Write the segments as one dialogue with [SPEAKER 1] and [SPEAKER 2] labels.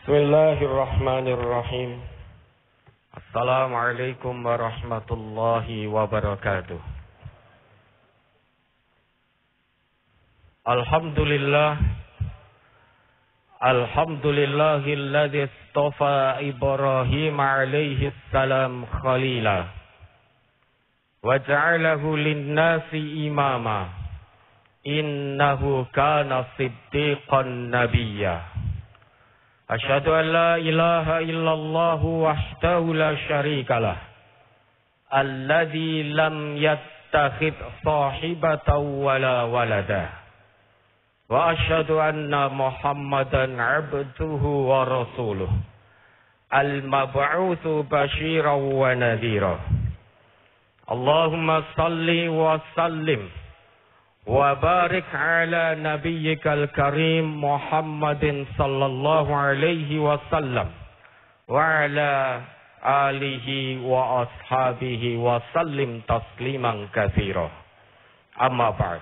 [SPEAKER 1] Bismillahirrahmanirrahim. Assalamualaikum warahmatullahi wabarakatuh. Alhamdulillahilladzi istafa Ibrahim alaihi salam khalila wa ja'alahu lin-nasi imama innahu kana siddiqan nabiyya. Asyhadu an la ilaha illallah wahdahu la syarikalah alladzi lam yattakhidh sahibatan wala walada wa asyhadu anna Muhammadan abduhu wa rasuluh al-mab'utsu basyiran wa nadhira. Allahumma salli wa sallim wa barik ala nabiyyikal karim Muhammadin sallallahu alaihi wasallam wa ala alihi wa ashabihi wa sallim tasliman katsira. Amma ba'd.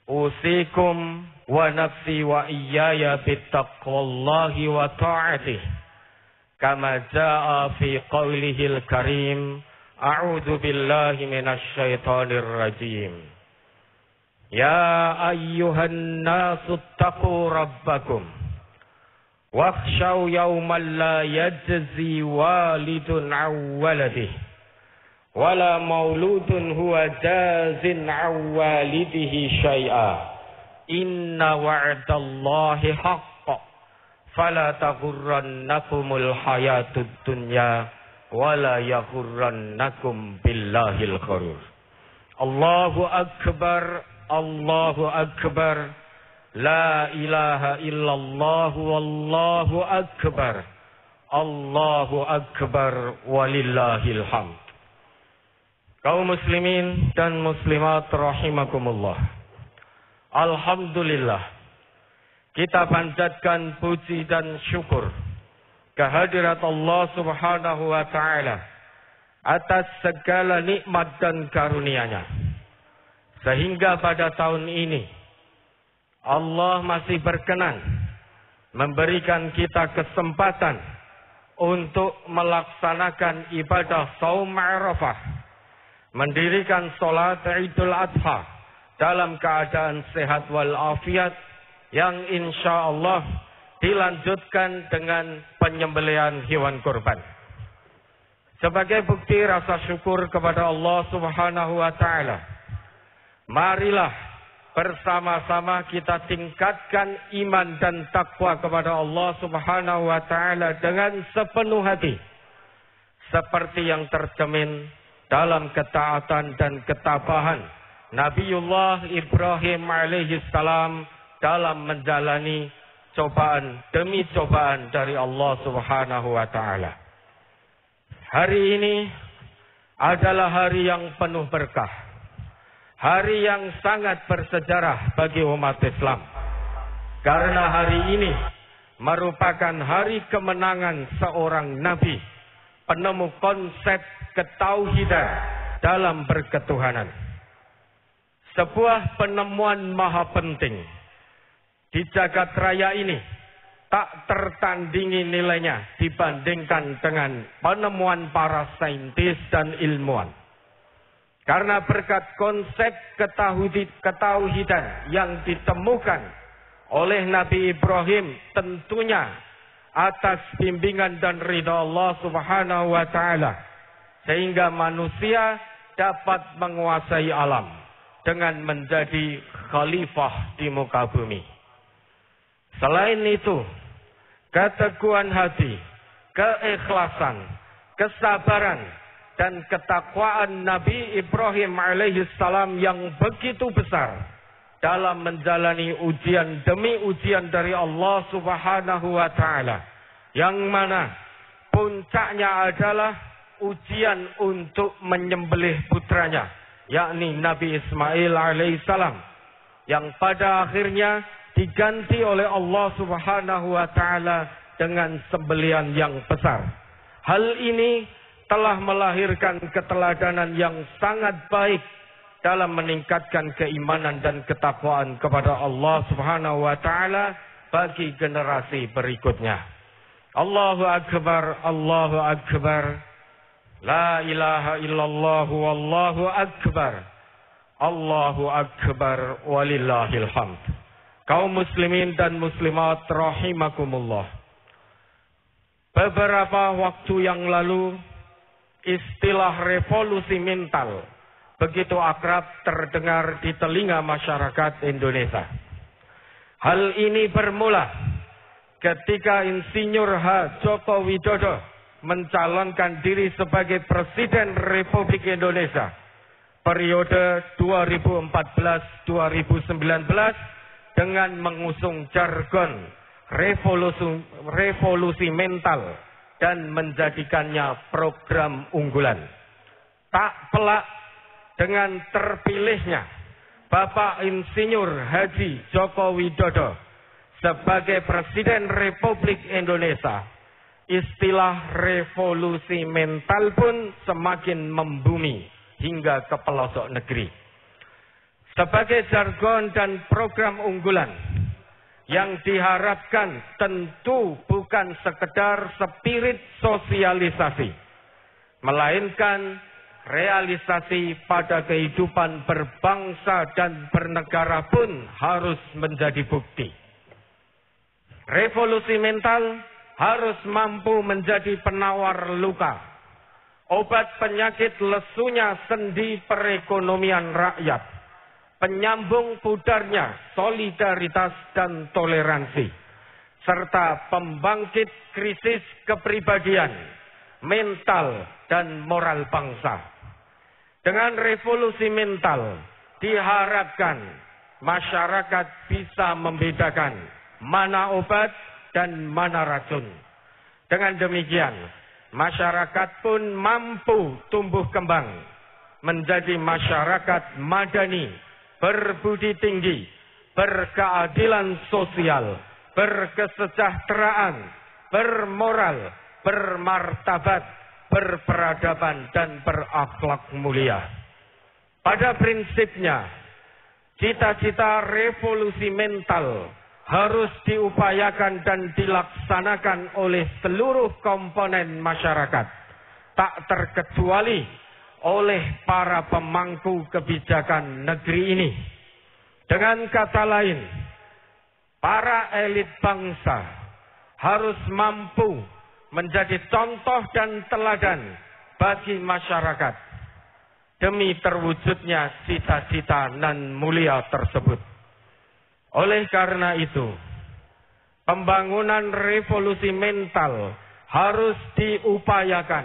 [SPEAKER 1] Usikum wa nafsi wa iyaya bittaqwallahi wa ta'atih kama jaa fi qaulihil karim a'udzu billahi minasy syaithanir rajim. Ya ayyuhan nasu taqu rabbakum wakhshaw yawman la yajzi walidun an waladihi wala mauludun huwa jazin an walidihi syai'a inna wa'dallahi haqq fala taghurrannakumul hayatud dunya wala yaghurrannakum billahil gharur. Allahu akbar. Allahu akbar, la ilaha illallah, wallahu akbar, Allahu akbar, walillahil hamd. Kaum muslimin dan muslimat rahimakumullah. Alhamdulillah, kita panjatkan puji dan syukur kehadirat Allah subhanahu wa ta'ala atas segala nikmat dan karunia-Nya. Sehingga pada tahun ini Allah masih berkenan memberikan kita kesempatan untuk melaksanakan ibadah Shaum Arafah, mendirikan salat Idul Adha dalam keadaan sehat walafiat yang insyaallah dilanjutkan dengan penyembelihan hewan kurban. Sebagai bukti rasa syukur kepada Allah Subhanahu wa taala, marilah bersama-sama kita tingkatkan iman dan takwa kepada Allah Subhanahu wa taala dengan sepenuh hati, seperti yang tercermin dalam ketaatan dan ketabahan Nabiullah Ibrahim alaihi salam dalam menjalani cobaan demi cobaan dari Allah Subhanahu wa taala. Hari ini adalah hari yang penuh berkah. Hari yang sangat bersejarah bagi umat Islam. Karena hari ini merupakan hari kemenangan seorang Nabi, penemu konsep ketauhidan dalam berketuhanan. Sebuah penemuan maha penting di jagat raya ini tak tertandingi nilainya dibandingkan dengan penemuan para saintis dan ilmuwan. Karena berkat konsep ketauhidan yang ditemukan oleh Nabi Ibrahim, tentunya atas bimbingan dan ridha Allah Subhanahu wa taala, sehingga manusia dapat menguasai alam dengan menjadi khalifah di muka bumi. Selain itu, keteguhan hati, keikhlasan, kesabaran dan ketakwaan Nabi Ibrahim alaihi salam yang begitu besar dalam menjalani ujian demi ujian dari Allah Subhanahu wa taala, yang mana puncaknya adalah ujian untuk menyembelih putranya, yakni Nabi Ismail alaihi salam, yang pada akhirnya diganti oleh Allah Subhanahu wa taala dengan sembelihan yang besar. Hal ini telah melahirkan keteladanan yang sangat baik dalam meningkatkan keimanan dan ketakwaan kepada Allah Subhanahu wa taala bagi generasi berikutnya. Allahu Akbar, Allahu Akbar. La ilaha illallah wallahu akbar. Allahu Akbar walillahil hamd. Kaum muslimin dan muslimat rahimakumullah. Beberapa waktu yang lalu istilah revolusi mental begitu akrab terdengar di telinga masyarakat Indonesia. Hal ini bermula ketika Insinyur H. Joko Widodo mencalonkan diri sebagai Presiden Republik Indonesia periode 2014-2019 dengan mengusung jargon revolusi mental dan menjadikannya program unggulan. Tak pelak dengan terpilihnya Bapak Insinyur Haji Joko Widodo sebagai Presiden Republik Indonesia, istilah revolusi mental pun semakin membumi hingga ke pelosok negeri. Sebagai jargon dan program unggulan yang diharapkan tentu bukan sekedar spirit sosialisasi, melainkan realisasi pada kehidupan berbangsa dan bernegara pun harus menjadi bukti. Revolusi mental harus mampu menjadi penawar luka, obat penyakit lesunya sendi perekonomian rakyat, penyambung pudarnya solidaritas dan toleransi, serta pembangkit krisis kepribadian, mental, dan moral bangsa. Dengan revolusi mental diharapkan masyarakat bisa membedakan mana obat dan mana racun. Dengan demikian, masyarakat pun mampu tumbuh kembang menjadi masyarakat madani, berbudi tinggi, berkeadilan sosial, berkesejahteraan, bermoral, bermartabat, berperadaban, dan berakhlak mulia. Pada prinsipnya, cita-cita revolusi mental harus diupayakan dan dilaksanakan oleh seluruh komponen masyarakat, tak terkecuali oleh para pemangku kebijakan negeri ini. Dengan kata lain, para elit bangsa harus mampu menjadi contoh dan teladan bagi masyarakat demi terwujudnya cita-cita nan mulia tersebut. Oleh karena itu, pembangunan revolusi mental harus diupayakan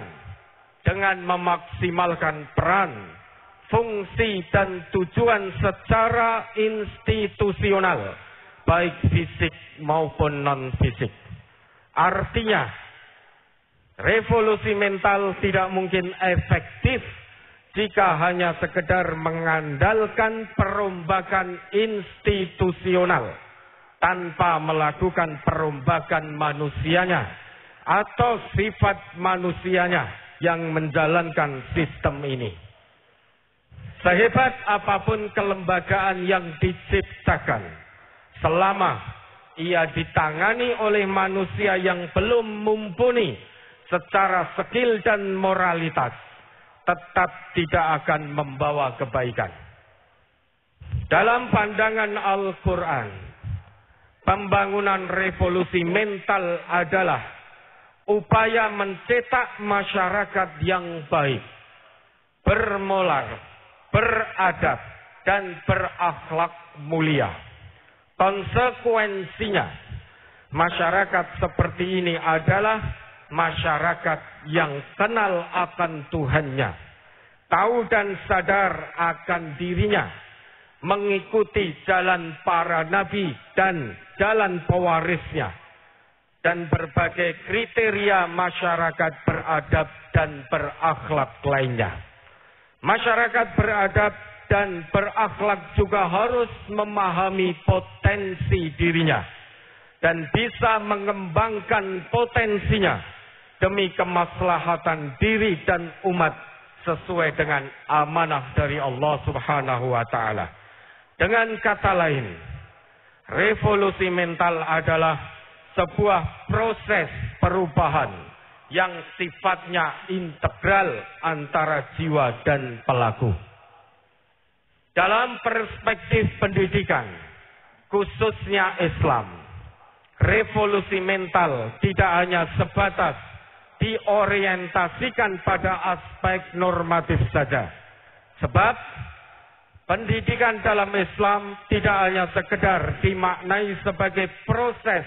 [SPEAKER 1] dengan memaksimalkan peran, fungsi, dan tujuan secara institusional, baik fisik maupun non-fisik. Artinya, revolusi mental tidak mungkin efektif jika hanya sekedar mengandalkan perombakan institusional tanpa melakukan perombakan manusianya atau sifat manusianya yang menjalankan sistem ini. Sehebat apapun kelembagaan yang diciptakan, selama ia ditangani oleh manusia yang belum mumpuni secara skill dan moralitas, tetap tidak akan membawa kebaikan. Dalam pandangan Al-Quran, pembangunan revolusi mental adalah upaya mencetak masyarakat yang baik, bermoral, beradab, dan berakhlak mulia. Konsekuensinya, masyarakat seperti ini adalah masyarakat yang kenal akan Tuhannya, tahu dan sadar akan dirinya, mengikuti jalan para nabi dan jalan pewarisnya, dan berbagai kriteria masyarakat beradab dan berakhlak lainnya. Masyarakat beradab dan berakhlak juga harus memahami potensi dirinya dan bisa mengembangkan potensinya demi kemaslahatan diri dan umat sesuai dengan amanah dari Allah Subhanahu wa taala. Dengan kata lain, Revolusi mental adalah sebuah proses perubahan yang sifatnya integral antara jiwa dan pelaku. Dalam perspektif pendidikan, khususnya Islam, revolusi mental tidak hanya sebatas diorientasikan pada aspek normatif saja. Sebab pendidikan dalam Islam tidak hanya sekedar dimaknai sebagai proses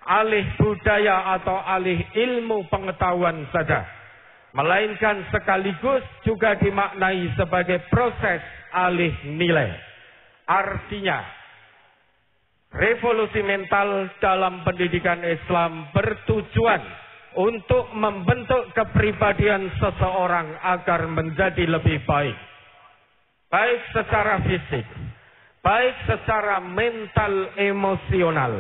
[SPEAKER 1] alih budaya atau alih ilmu pengetahuan saja, melainkan sekaligus juga dimaknai sebagai proses alih nilai. Artinya, revolusi mental dalam pendidikan Islam bertujuan untuk membentuk kepribadian seseorang agar menjadi lebih baik. Baik secara fisik, baik secara mental emosional,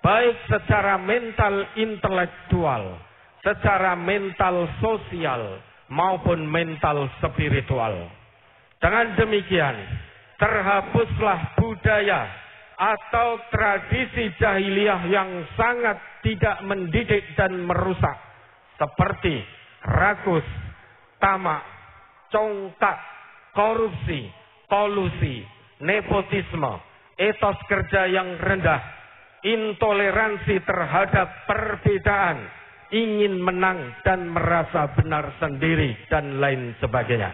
[SPEAKER 1] baik secara mental intelektual, secara mental sosial, maupun mental spiritual. Dengan demikian, terhapuslah budaya atau tradisi jahiliyah yang sangat tidak mendidik dan merusak, seperti rakus, tamak, congkak, korupsi, kolusi, nepotisme, etos kerja yang rendah, intoleransi terhadap perbedaan, ingin menang dan merasa benar sendiri, dan lain sebagainya.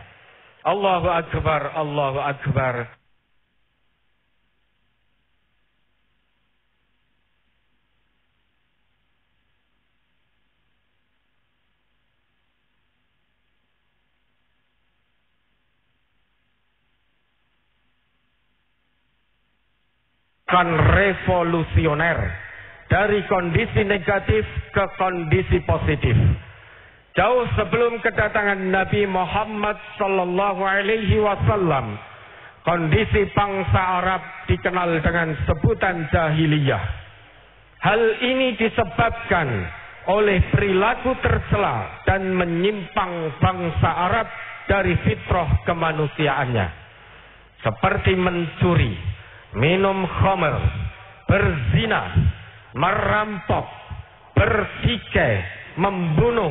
[SPEAKER 1] Allahu Akbar, Allahu Akbar. Revolusioner dari kondisi negatif ke kondisi positif. Jauh sebelum kedatangan Nabi Muhammad sallallahu alaihi wasallam, kondisi bangsa Arab dikenal dengan sebutan jahiliyah. Hal ini disebabkan oleh perilaku tercela dan menyimpang bangsa Arab dari fitrah kemanusiaannya, seperti mencuri, minum khamr, berzina, merampok, bertikai, membunuh,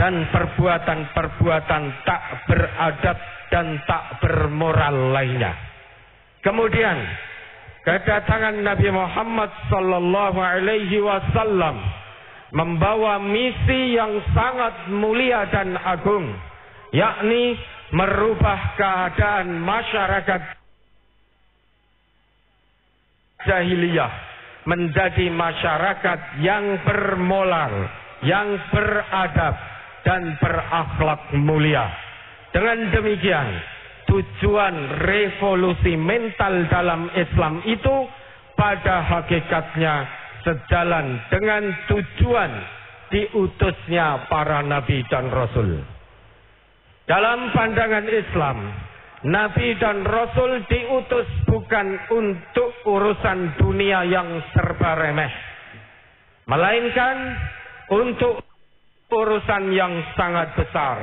[SPEAKER 1] dan perbuatan-perbuatan tak beradab dan tak bermoral lainnya. Kemudian kedatangan Nabi Muhammad sallallahu alaihi wasallam membawa misi yang sangat mulia dan agung, yakni merubah keadaan masyarakat jahiliyah menjadi masyarakat yang bermoral, yang beradab, dan berakhlak mulia. Dengan demikian, tujuan revolusi mental dalam Islam itu pada hakikatnya sejalan dengan tujuan diutusnya para nabi dan rasul. Dalam pandangan Islam, Nabi dan Rasul diutus bukan untuk urusan dunia yang serba remeh, melainkan untuk urusan yang sangat besar,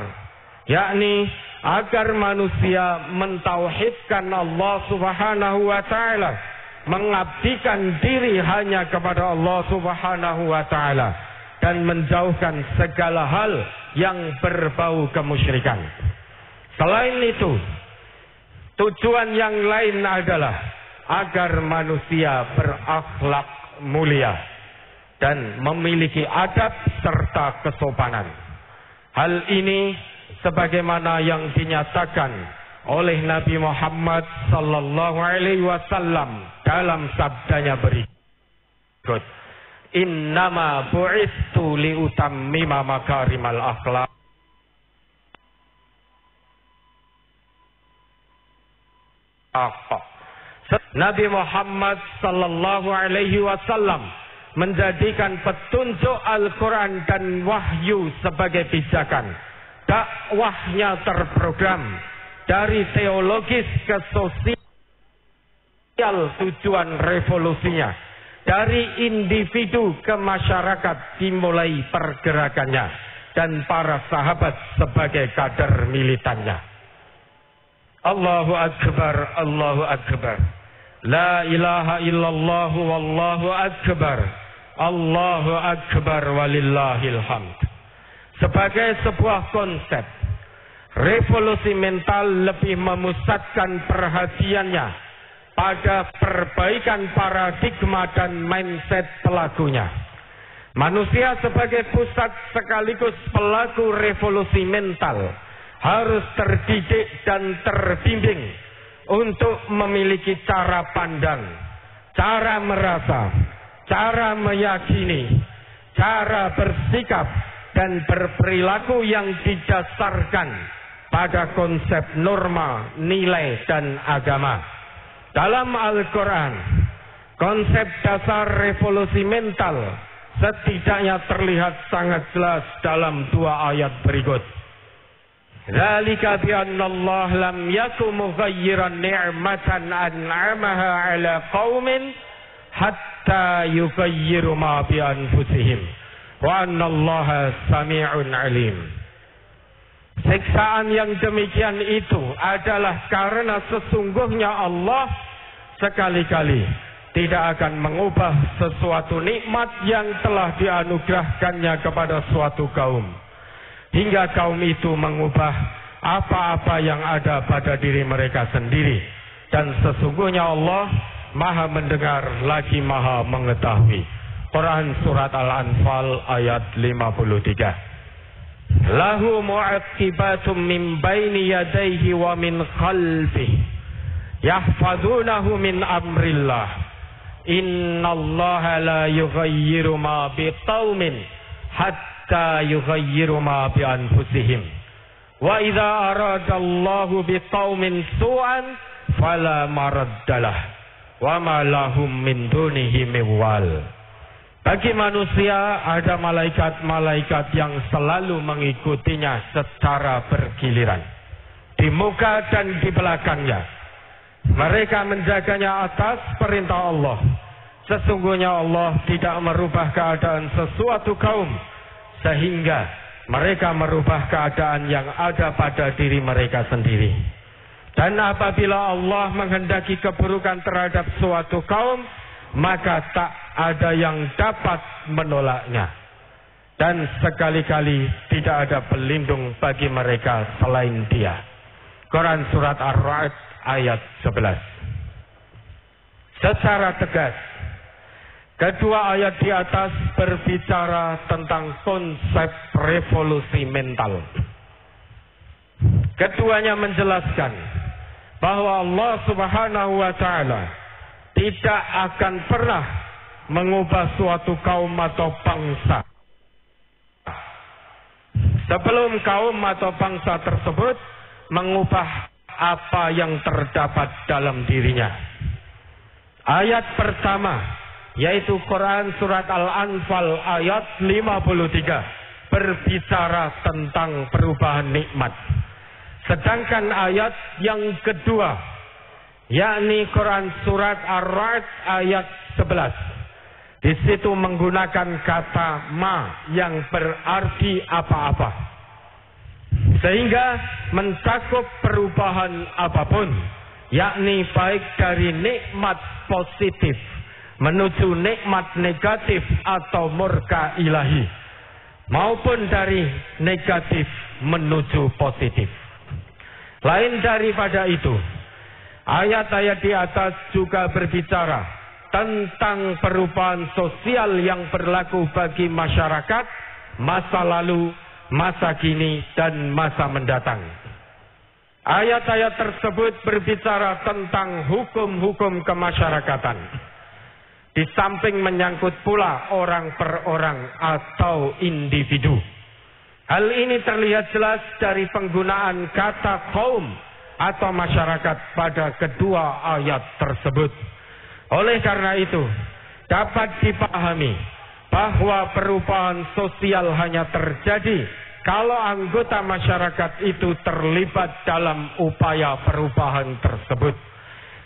[SPEAKER 1] yakni agar manusia mentauhidkan Allah Subhanahu wa Ta'ala, mengabdikan diri hanya kepada Allah Subhanahu wa Ta'ala, dan menjauhkan segala hal yang berbau kemusyrikan. Selain itu, tujuan yang lain adalah agar manusia berakhlak mulia dan memiliki adab serta kesopanan. Hal ini sebagaimana yang dinyatakan oleh Nabi Muhammad sallallahu alaihi wasallam dalam sabdanya berikut, "Innama bu'istu liutammima makarimal akhlaq." Nabi Muhammad sallallahu alaihi wasallam menjadikan petunjuk Al-Quran dan wahyu sebagai pijakan. Dakwahnya terprogram dari teologis ke sosial, tujuan revolusinya dari individu ke masyarakat dimulai pergerakannya, dan para sahabat sebagai kader militannya. Allahu Akbar, Allahu Akbar. La ilaha illallah wallahu akbar. Allahu akbar walillahil hamd. Sebagai sebuah konsep, revolusi mental lebih memusatkan perhatiannya pada perbaikan paradigma dan mindset pelakunya. Manusia sebagai pusat sekaligus pelaku revolusi mental harus terdidik dan terbimbing untuk memiliki cara pandang, cara merasa, cara meyakini, cara bersikap dan berperilaku yang didasarkan pada konsep norma, nilai dan agama. Dalam Al-Quran, konsep dasar revolusi mental setidaknya terlihat sangat jelas dalam 2 ayat berikut. Dzalika bi anna Allah lam yakum mughayyiran ni'matan an'amaha 'ala qaumin hatta yughayyiru ma bi anfusihim wa anna Allaha sami'un 'alim. Siksaan yang demikian itu adalah karena sesungguhnya Allah sekali-kali tidak akan mengubah sesuatu nikmat yang telah dianugerahkannya kepada suatu kaum hingga kaum itu mengubah apa-apa yang ada pada diri mereka sendiri, dan sesungguhnya Allah Maha mendengar lagi Maha mengetahui. Quran surat Al-Anfal ayat 53. Lahu mu'aqibatum min baini yadayhi wa min khalfihi yahfazunahu min amrillah. Innallaha la yughayyiru ma biqaumin hatta yughayyiru ma bi anfusihim. Wa idza aradallahu biqaumin su'an fala maraddalah wa ma lahum min dunihi miwal. Bagi manusia ada malaikat-malaikat yang selalu mengikutinya secara bergiliran, di muka dan di belakangnya. Mereka menjaganya atas perintah Allah. Sesungguhnya Allah tidak merubah keadaan sesuatu kaum sehingga mereka merubah keadaan yang ada pada diri mereka sendiri. Dan apabila Allah menghendaki keburukan terhadap suatu kaum, maka tak ada yang dapat menolaknya. Dan sekali-kali tidak ada pelindung bagi mereka selain Dia. Quran surat Ar-Ra'd ayat 11. Secara tegas, kedua ayat di atas berbicara tentang konsep revolusi mental. Keduanya menjelaskan bahwa Allah Subhanahu wa Ta'ala tidak akan pernah mengubah suatu kaum atau bangsa sebelum kaum atau bangsa tersebut mengubah apa yang terdapat dalam dirinya. Ayat pertama, yaitu Quran surat Al-Anfal ayat 53, berbicara tentang perubahan nikmat. Sedangkan ayat yang kedua, yakni Quran surat Ar-Ra'd ayat 11, di situ menggunakan kata ma yang berarti apa-apa, sehingga mencakup perubahan apapun, yakni baik dari nikmat positif menuju nikmat negatif atau murka ilahi, maupun dari negatif menuju positif. Lain daripada itu, ayat-ayat di atas juga berbicara tentang perubahan sosial yang berlaku bagi masyarakat masa lalu, masa kini, dan masa mendatang. Ayat-ayat tersebut berbicara tentang hukum-hukum kemasyarakatan, di samping menyangkut pula orang per orang atau individu. Hal ini terlihat jelas dari penggunaan kata kaum atau masyarakat pada kedua ayat tersebut. Oleh karena itu, dapat dipahami bahwa perubahan sosial hanya terjadi kalau anggota masyarakat itu terlibat dalam upaya perubahan tersebut.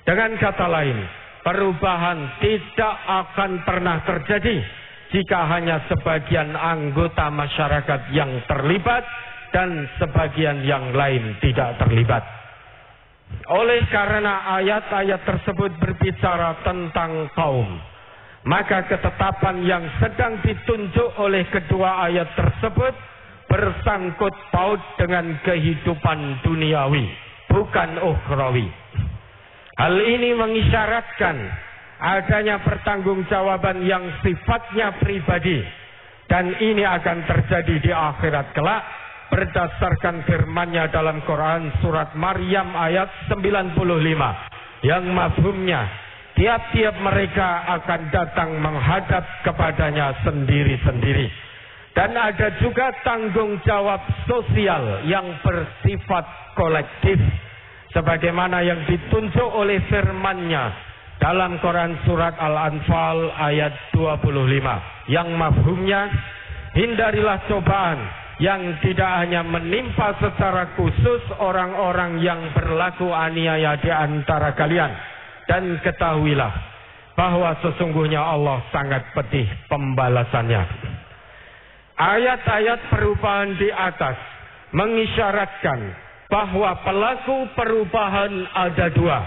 [SPEAKER 1] Dengan kata lain, perubahan tidak akan pernah terjadi jika hanya sebagian anggota masyarakat yang terlibat dan sebagian yang lain tidak terlibat. Oleh karena ayat-ayat tersebut berbicara tentang kaum, maka ketetapan yang sedang ditunjuk oleh kedua ayat tersebut bersangkut paut dengan kehidupan duniawi, bukan ukhrawi. Hal ini mengisyaratkan adanya pertanggungjawaban yang sifatnya pribadi, dan ini akan terjadi di akhirat kelak berdasarkan firman-Nya dalam Quran surat Maryam ayat 95 yang mafhumnya tiap-tiap mereka akan datang menghadap kepadanya sendiri-sendiri. Dan ada juga tanggung jawab sosial yang bersifat kolektif, sebagaimana yang ditunjuk oleh firman-Nya dalam Quran surat Al-Anfal ayat 25 yang mafhumnya, hindarilah cobaan yang tidak hanya menimpa secara khusus orang-orang yang berlaku aniaya di antara kalian, dan ketahuilah bahwa sesungguhnya Allah sangat pedih pembalasannya. Ayat-ayat perubahan di atas mengisyaratkan bahwa pelaku perubahan ada dua,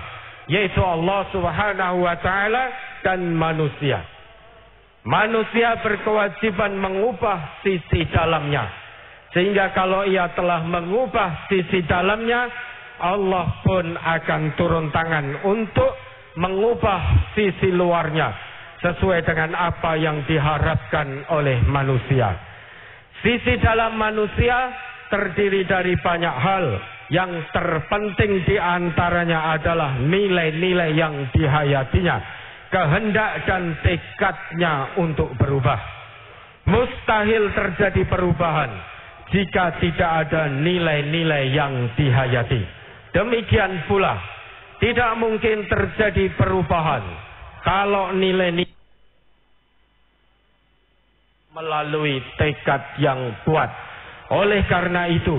[SPEAKER 1] yaitu Allah Subhanahu wa Ta'ala dan manusia. Manusia berkewajiban mengubah sisi dalamnya, sehingga kalau ia telah mengubah sisi dalamnya, Allah pun akan turun tangan untuk mengubah sisi luarnya sesuai dengan apa yang diharapkan oleh manusia. Sisi dalam manusia terdiri dari banyak hal, yang terpenting di antaranya adalah nilai-nilai yang dihayatinya, kehendak dan tekadnya untuk berubah. Mustahil terjadi perubahan jika tidak ada nilai-nilai yang dihayati. Demikian pula tidak mungkin terjadi perubahan kalau nilai-nilai melalui tekad yang kuat. Oleh karena itu,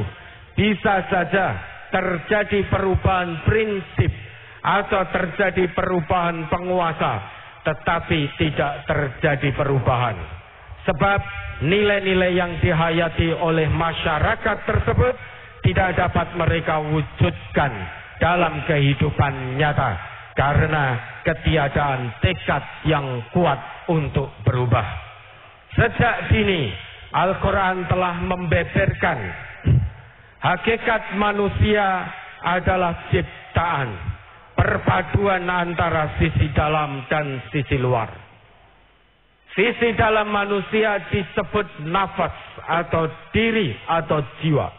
[SPEAKER 1] bisa saja terjadi perubahan prinsip atau terjadi perubahan penguasa, tetapi tidak terjadi perubahan. Sebab nilai-nilai yang dihayati oleh masyarakat tersebut tidak dapat mereka wujudkan dalam kehidupan nyata karena ketiadaan tekad yang kuat untuk berubah. Sejak dini Al-Quran telah membeberkan hakikat manusia adalah ciptaan, perpaduan antara sisi dalam dan sisi luar. Sisi dalam manusia disebut nafas atau diri atau jiwa,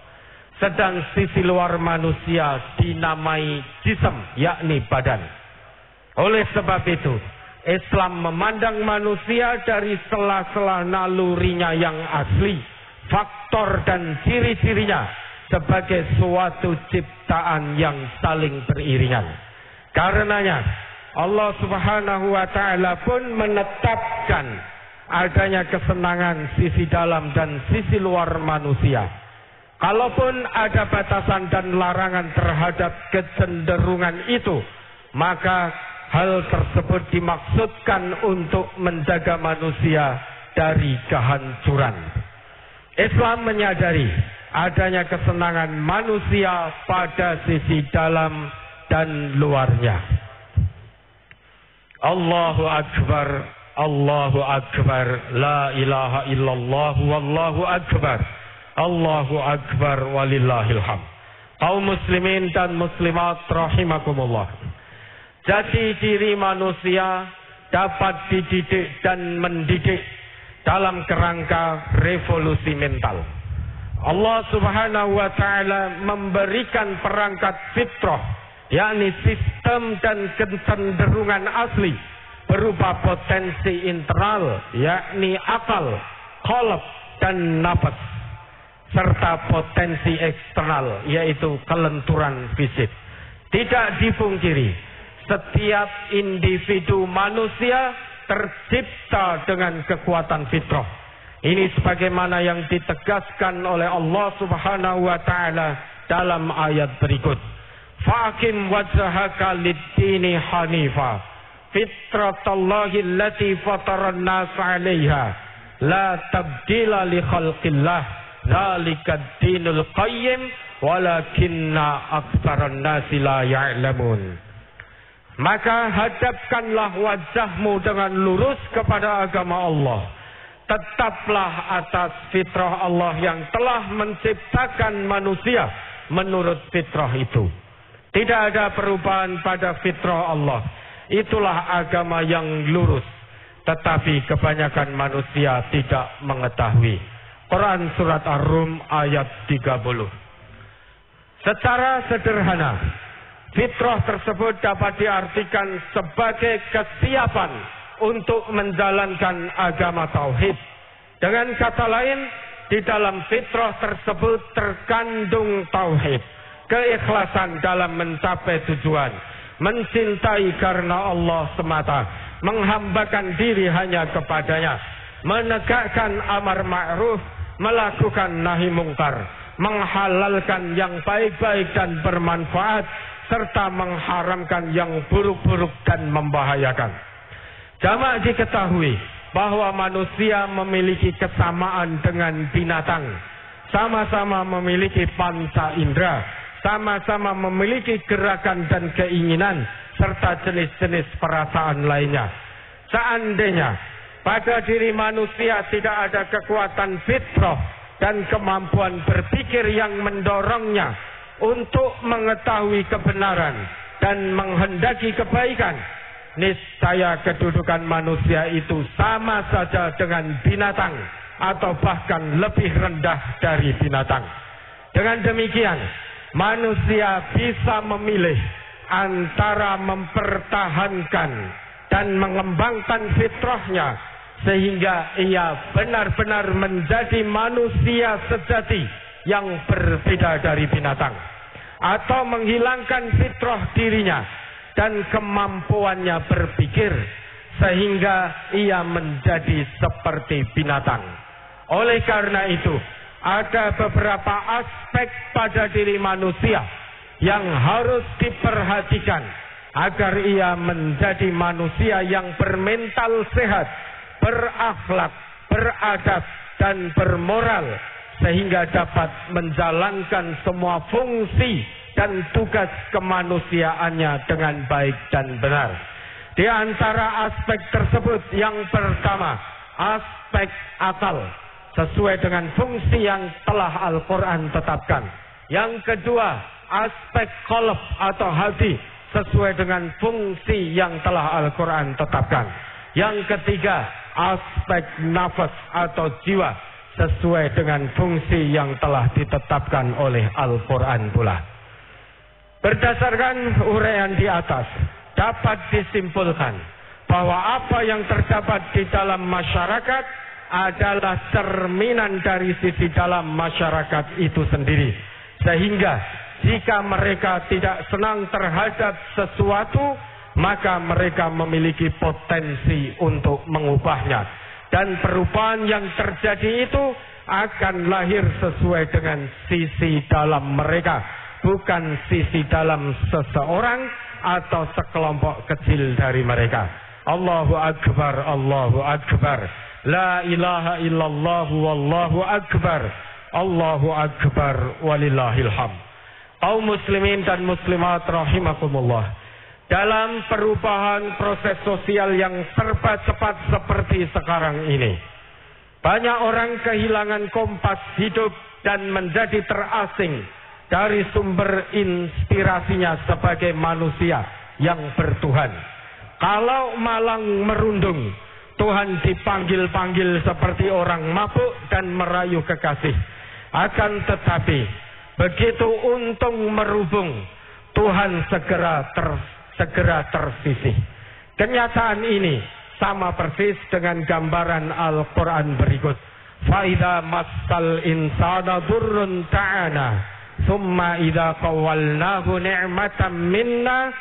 [SPEAKER 1] sedang sisi luar manusia dinamai jism, yakni badan. Oleh sebab itu, Islam memandang manusia dari sela-sela nalurinya yang asli, faktor dan ciri-cirinya sebagai suatu ciptaan yang saling beriringan. Karenanya Allah Subhanahu wa Ta'ala pun menetapkan adanya kesenangan sisi dalam dan sisi luar manusia. Kalaupun ada batasan dan larangan terhadap kecenderungan itu, maka hal tersebut dimaksudkan untuk menjaga manusia dari kehancuran. Islam menyadari adanya kesenangan manusia pada sisi dalam dan luarnya. Allahu Akbar, Allahu Akbar, la ilaha illallah, wallahu akbar, Allahu Akbar, walillahil hamd. Kaum muslimin dan muslimat rahimakumullah. Jati diri manusia dapat dididik dan mendidik dalam kerangka revolusi mental. Allah Subhanahu wa Ta'ala memberikan perangkat fitrah, yakni sistem dan kecenderungan asli berupa potensi internal, yakni akal, qalb dan nafas, serta potensi eksternal, yaitu kelenturan fisik. Tidak dipungkiri, setiap individu manusia tercipta dengan kekuatan fitrah. Ini sebagaimana yang ditegaskan oleh Allah Subhanahu wa Ta'ala dalam ayat berikut. Faqim wajhaka lid-dini hanifa, fitratallahi allati fataran nas 'alaiha, la tabdila li khalqillah, dzalikad dinul qayyim, walakinna aktsaran nasi la ya'lamun. Maka hadapkanlah wajahmu dengan lurus kepada agama Allah. Tetaplah atas fitrah Allah yang telah menciptakan manusia menurut fitrah itu. Tidak ada perubahan pada fitrah Allah. Itulah agama yang lurus. Tetapi kebanyakan manusia tidak mengetahui. Quran Surat Ar-Rum ayat 30. Secara sederhana, fitrah tersebut dapat diartikan sebagai kesiapan untuk menjalankan agama tauhid. Dengan kata lain, di dalam fitrah tersebut terkandung tauhid, keikhlasan dalam mencapai tujuan, mencintai karena Allah semata, menghambakan diri hanya kepadanya, menegakkan amar ma'ruf, melakukan nahi mungkar, menghalalkan yang baik-baik dan bermanfaat, serta mengharamkan yang buruk-buruk dan membahayakan. Jamak diketahui bahwa manusia memiliki kesamaan dengan binatang, sama-sama memiliki panca indera, sama-sama memiliki gerakan dan keinginan, serta jenis-jenis perasaan lainnya. Seandainya pada diri manusia tidak ada kekuatan fitrah dan kemampuan berpikir yang mendorongnya untuk mengetahui kebenaran dan menghendaki kebaikan, niscaya kedudukan manusia itu sama saja dengan binatang atau bahkan lebih rendah dari binatang. Dengan demikian, manusia bisa memilih antara mempertahankan dan mengembangkan fitrahnya sehingga ia benar-benar menjadi manusia sejati yang berbeda dari binatang, atau menghilangkan fitrah dirinya dan kemampuannya berpikir sehingga ia menjadi seperti binatang. Oleh karena itu, ada beberapa aspek pada diri manusia yang harus diperhatikan agar ia menjadi manusia yang bermental sehat, berakhlak, beradab, dan bermoral, sehingga dapat menjalankan semua fungsi dan tugas kemanusiaannya dengan baik dan benar. Di antara aspek tersebut, yang pertama, aspek akal, sesuai dengan fungsi yang telah Al-Quran tetapkan. Yang kedua, aspek qalb atau hati, sesuai dengan fungsi yang telah Al-Quran tetapkan. Yang ketiga, aspek nafas atau jiwa, sesuai dengan fungsi yang telah ditetapkan oleh Al-Quran pula. Berdasarkan uraian di atas, dapat disimpulkan bahwa apa yang terdapat di dalam masyarakat adalah cerminan dari sisi dalam masyarakat itu sendiri. Sehingga jika mereka tidak senang terhadap sesuatu, maka mereka memiliki potensi untuk mengubahnya. Dan perubahan yang terjadi itu akan lahir sesuai dengan sisi dalam mereka, bukan sisi dalam seseorang atau sekelompok kecil dari mereka. Allahu Akbar, Allahu Akbar. La ilaha illallah wallahu akbar. Allahu Akbar walillahil hamd. Kaum muslimin dan muslimat rahimakumullah. Dalam perubahan proses sosial yang serba cepat seperti sekarang ini, banyak orang kehilangan kompas hidup dan menjadi terasing dari sumber inspirasinya sebagai manusia yang bertuhan. Kalau malang merundung, Tuhan dipanggil-panggil seperti orang mabuk dan merayu kekasih. Akan tetapi, begitu untung merubung, Tuhan segera tersisih. Kenyataan ini sama persis dengan gambaran Al-Quran berikut. Fa'idha massal insana durrun ta'ana, summa idha qawalnahu ni'matan minna,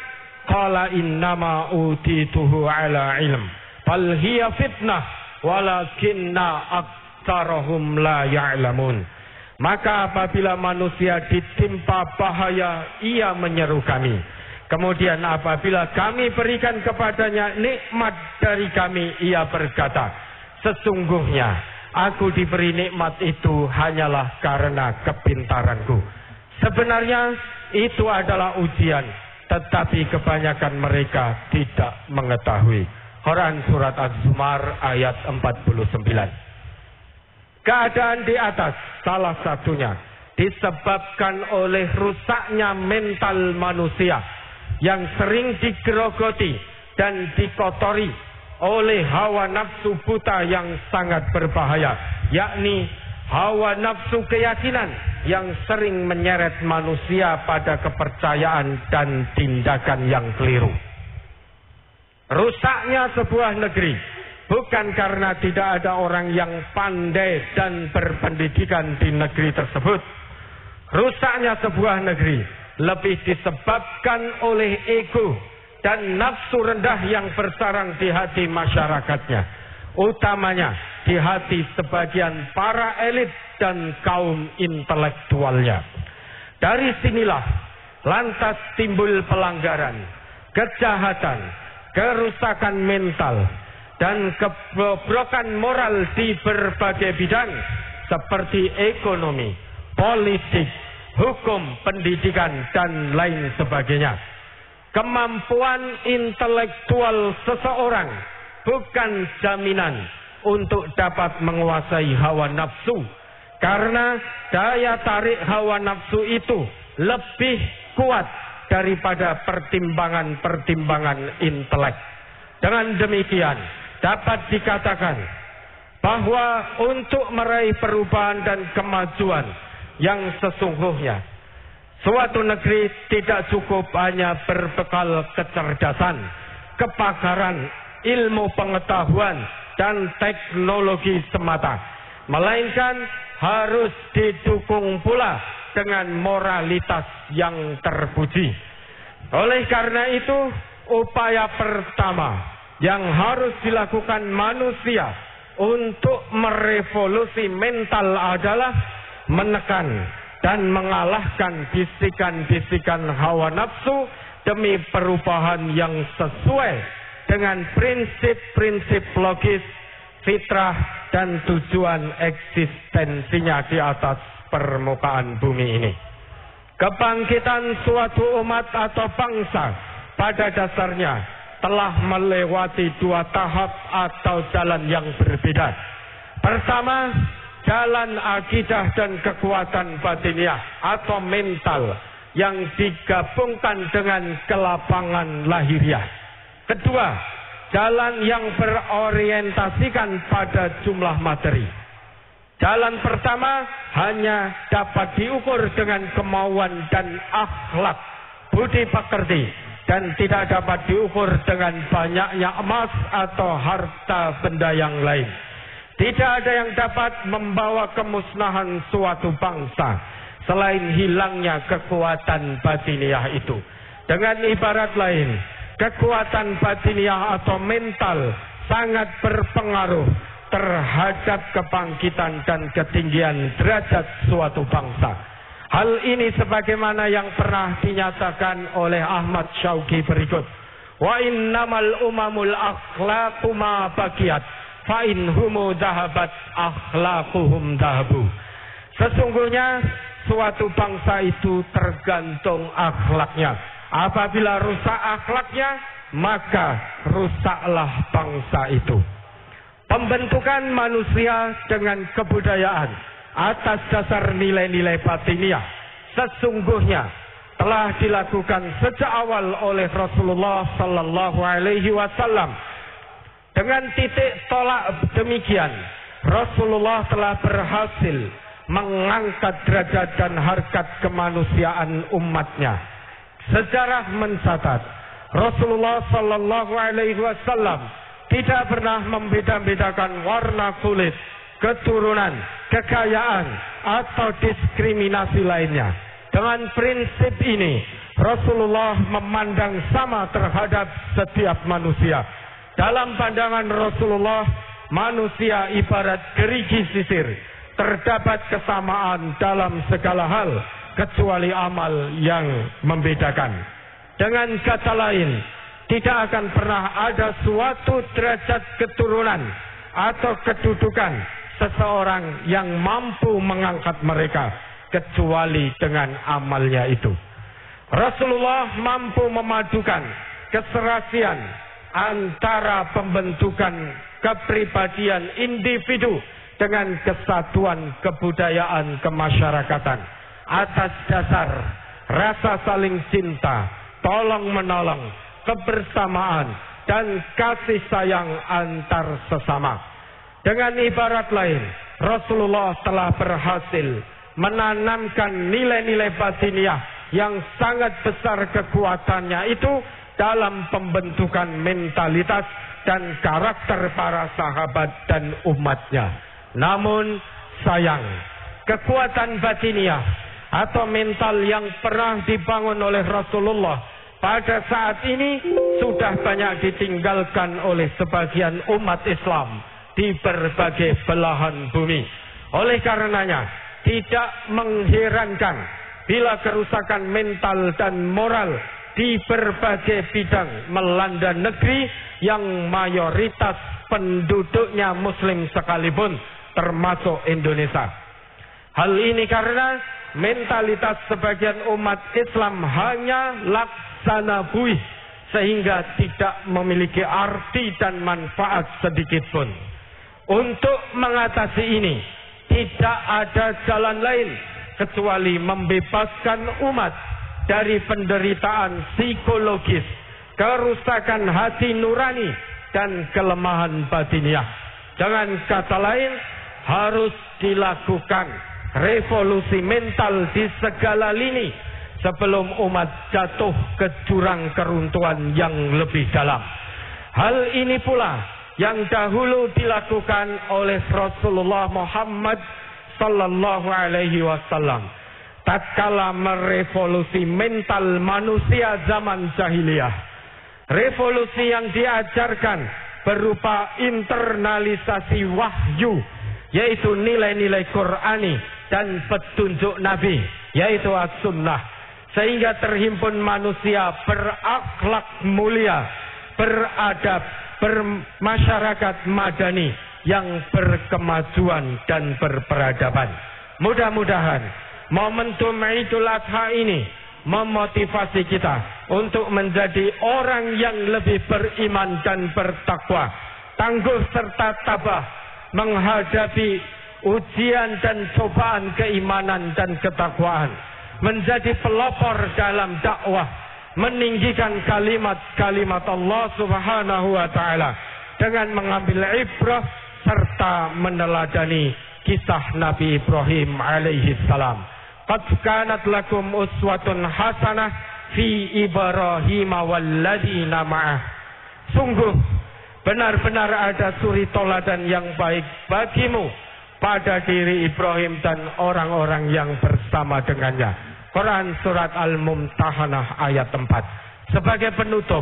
[SPEAKER 1] qala innama utituhu ala ilm. Bal hiya fitnah, walakinna aktsarahum la ya'lamun. Maka apabila manusia ditimpa bahaya, ia menyeru kami. Kemudian apabila kami berikan kepadanya nikmat dari kami, ia berkata, sesungguhnya aku diberi nikmat itu hanyalah karena kepintaranku. Sebenarnya itu adalah ujian, tetapi kebanyakan mereka tidak mengetahui. Quran surat Az-Zumar ayat 49. Keadaan di atas salah satunya disebabkan oleh rusaknya mental manusia yang sering digerogoti dan dikotori oleh hawa nafsu buta yang sangat berbahaya, yakni hawa nafsu keyakinan yang sering menyeret manusia pada kepercayaan dan tindakan yang keliru. Rusaknya sebuah negeri bukan karena tidak ada orang yang pandai dan berpendidikan di negeri tersebut. Rusaknya sebuah negeri lebih disebabkan oleh ego dan nafsu rendah yang bersarang di hati masyarakatnya, utamanya di hati sebagian para elit dan kaum intelektualnya. Dari sinilah lantas timbul pelanggaran, kejahatan, kerusakan mental, dan kebobrokan moral di berbagai bidang seperti ekonomi, politik, hukum, pendidikan, dan lain sebagainya. Kemampuan intelektual seseorang bukan jaminan untuk dapat menguasai hawa nafsu, karena daya tarik hawa nafsu itu lebih kuat daripada pertimbangan-pertimbangan intelek. Dengan demikian dapat dikatakan bahwa untuk meraih perubahan dan kemajuan yang sesungguhnya, suatu negeri tidak cukup hanya berbekal kecerdasan, kepakaran, ilmu pengetahuan, dan teknologi semata, melainkan harus didukung pula dengan moralitas yang terpuji. Oleh karena itu, upaya pertama yang harus dilakukan manusia untuk merevolusi mental adalah menekan dan mengalahkan bisikan-bisikan hawa nafsu demi perubahan yang sesuai dengan prinsip-prinsip logis, fitrah, dan tujuan eksistensinya di atas permukaan bumi ini. Kebangkitan suatu umat atau bangsa pada dasarnya telah melewati dua tahap atau jalan yang berbeda. Pertama, jalan akidah dan kekuatan batiniah atau mental yang digabungkan dengan kelapangan lahiriah. Kedua, jalan yang berorientasikan pada jumlah materi. Jalan pertama hanya dapat diukur dengan kemauan dan akhlak, budi pekerti, dan tidak dapat diukur dengan banyaknya emas atau harta benda yang lain. Tidak ada yang dapat membawa kemusnahan suatu bangsa selain hilangnya kekuatan batiniah itu. Dengan ibarat lain, kekuatan batiniah atau mental sangat berpengaruh terhadap kebangkitan dan ketinggian derajat suatu bangsa. Hal ini sebagaimana yang pernah dinyatakan oleh Ahmad Syauqi berikut. Wa innamal umamul akhlaqu ma baqiyat fa in humu dhahabat akhlaquhum dhahabu. Sesungguhnya suatu bangsa itu tergantung akhlaknya. Apabila rusak akhlaknya, maka rusaklah bangsa itu. Pembentukan manusia dengan kebudayaan atas dasar nilai-nilai batiniah sesungguhnya telah dilakukan sejak awal oleh Rasulullah sallallahu alaihi wasallam. Dengan titik tolak demikian, Rasulullah telah berhasil mengangkat derajat dan harkat kemanusiaan umatnya. Sejarah mencatat, Rasulullah sallallahu alaihi wasallam tidak pernah membeda-bedakan warna kulit, keturunan, kekayaan, atau diskriminasi lainnya. Dengan prinsip ini, Rasulullah memandang sama terhadap setiap manusia. Dalam pandangan Rasulullah, manusia ibarat gerigi sisir. Terdapat kesamaan dalam segala hal, kecuali amal yang membedakan. Dengan kata lain, tidak akan pernah ada suatu derajat keturunan atau kedudukan seseorang yang mampu mengangkat mereka kecuali dengan amalnya itu. Rasulullah mampu memadukan keserasian antara pembentukan kepribadian individu dengan kesatuan kebudayaan kemasyarakatan atas dasar rasa saling cinta, tolong menolong, kebersamaan, dan kasih sayang antar sesama. Dengan ibarat lain, Rasulullah telah berhasil menanamkan nilai-nilai batiniah yang sangat besar kekuatannya itu dalam pembentukan mentalitas dan karakter para sahabat dan umatnya. Namun sayang, kekuatan batiniah atau mental yang pernah dibangun oleh Rasulullah pada saat ini sudah banyak ditinggalkan oleh sebagian umat Islam di berbagai belahan bumi. Oleh karenanya, tidak mengherankan bila kerusakan mental dan moral di berbagai bidang melanda negeri yang mayoritas penduduknya muslim sekalipun, termasuk Indonesia. Hal ini karena mentalitas sebagian umat Islam hanya laksana buih, sehingga tidak memiliki arti dan manfaat sedikit pun. Untuk mengatasi ini, tidak ada jalan lain kecuali membebaskan umat dari penderitaan psikologis, kerusakan hati nurani, dan kelemahan batiniah. Dengan kata lain, harus dilakukan revolusi mental di segala lini sebelum umat jatuh ke jurang keruntuhan yang lebih dalam. Hal ini pula yang dahulu dilakukan oleh Rasulullah Muhammad sallallahu alaihi wasallam tatkala merevolusi mental manusia zaman jahiliyah. Revolusi yang diajarkan berupa internalisasi wahyu, yaitu nilai-nilai Qur'ani dan petunjuk Nabi, yaitu as-sunnah, sehingga terhimpun manusia berakhlak mulia, beradab, bermasyarakat madani yang berkemajuan dan berperadaban. Mudah-mudahan momentum Idul Adha ini memotivasi kita untuk menjadi orang yang lebih beriman dan bertakwa, tangguh serta tabah menghadapi ujian dan cobaan keimanan dan ketakwaan, menjadi pelopor dalam dakwah, meninggikan kalimat-kalimat Allah Subhanahu wa taala dengan mengambil ibrah serta meneladani kisah Nabi Ibrahim alaihi salam. Qad kanat lakum uswatun hasanah fi Ibrahim walladzina ma'ah. Sungguh benar-benar ada suri toladan yang baik bagimu pada diri Ibrahim dan orang-orang yang bersama dengannya. Quran surat Al-Mumtahanah ayat 4. Sebagai penutup,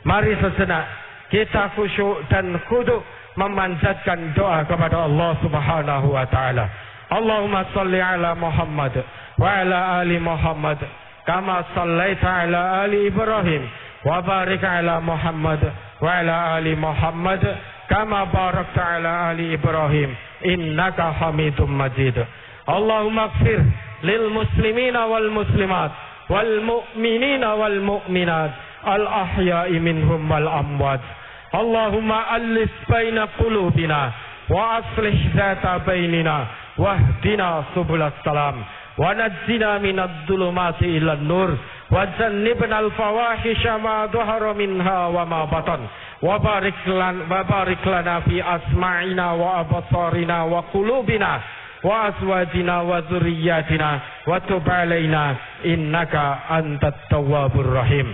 [SPEAKER 1] mari sejenak kita khusyuk dan khudu memanjatkan doa kepada Allah Subhanahu wa taala. Allahumma shalli ala Muhammad wa ala ali Muhammad kama shallaita ala ali Ibrahim wa barik ala Muhammad wa ala ali Muhammad kama barakta ala ali Ibrahim innaka Hamidum Majid. Allahumma ighfir lil muslimina wal muslimat wal mu'minina wal mu'minat al ahya'i minhum wal amwat. Allahumma alif baina qulubina wa aslih dzata bainina wahdina subulas salam wa najjina minadh dhulumati ilan nur wa jannibna al fawahisha ma dhahara minha wa ma batan wa barik lana fi asma'ina wa absarina wa qulubina wa azwajina wa dzurriyyatina wa tub alaina innaka antat tawwabur rahim.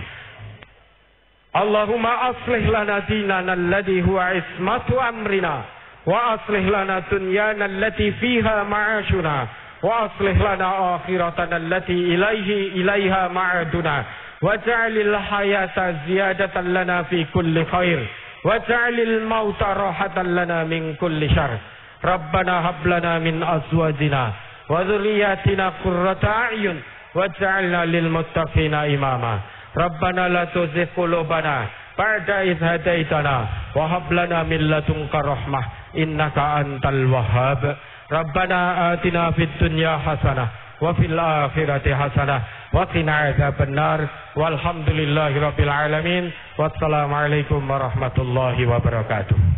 [SPEAKER 1] Allahumma aslih lana dinana alladhi huwa ismatu amrina wa aslih lana dunyana allati fiha ma'ashuna wa aslih lana akhiratana allati ilaiha ma'aduna waj'alil hayata ziyadatan lana fi kulli khair waj'alil mauta rahatan lana min kulli syarr. Rabbana hab lana min azwajina wa dhurriyyatina qurrata a'yun waj'alna lil muttaqina imama. Rabbana la tuzigh qulubana ba'da idh hadaitana wa hab lana min ladunka rahmah innaka antal wahhab. Rabbana atina fid dunya hasanah wa fil akhirati hasanah wa qina adzabannar. Walhamdulillahirabbil alamin. Wassalamualaikum warahmatullahi wabarakatuh.